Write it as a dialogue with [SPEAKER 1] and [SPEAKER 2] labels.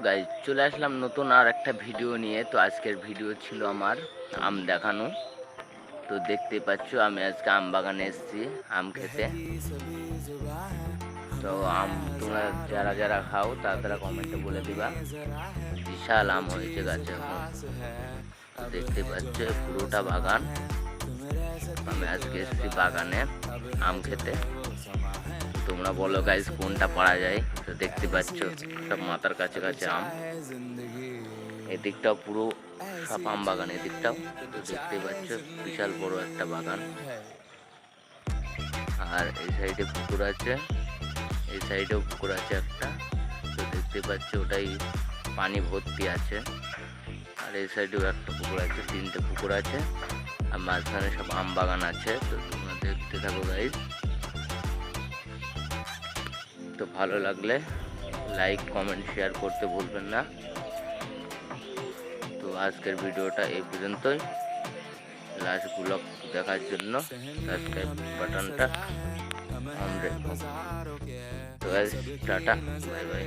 [SPEAKER 1] Guys, চলে আসলাম নতুন আর একটা ভিডিও নিয়ে। তো আজকের ভিডিও ছিল আমার আম দেখানো। তো দেখতে পাচ্ছ আমি আজকে আম বাগানে এসেছি আম খেতে। তো আম তোমরা যারা যারা খাও তারা কমেন্টে বলে দিবা। বিশাল আম হয়েছে গাছে এখন, দেখতে পাচ্ছ পুরোটা বাগান। আমি আজকে এসেছি বাগানে আম খেতে। তোমরা বলো গাইজ কোনটা পারা যায়। তো দেখতে পাচ্ছ সব মাথার কাছে কাছে আম। এদিকটাও পুরো সব আম বাগান, এদিকটাও তো দেখতে পাচ্ছ বিশাল বড় একটা বাগান। আর এই সাইডে পুকুর আছে, এই সাইডেও পুকুর আছে একটা। তো দেখতে পাচ্ছ ওটাই পানি ভর্তি আছে। আর এই সাইডেও একটা পুকুর আছে, তিনটে পুকুর আছে। আর মাঝখানে সব আম বাগান আছে। তো তোমরা দেখতে থাকো গাইজ। তো ভালো লাগলে লাইক কমেন্ট শেয়ার করতে ভুলবেন না। তো আজকের ভিডিওটা এই পর্যন্তই। লাস্ট ব্লগ দেখার জন্য সাবস্ক্রাইব বাটনটা অন রেখো। তো গাইস, টাটা, বাই বাই।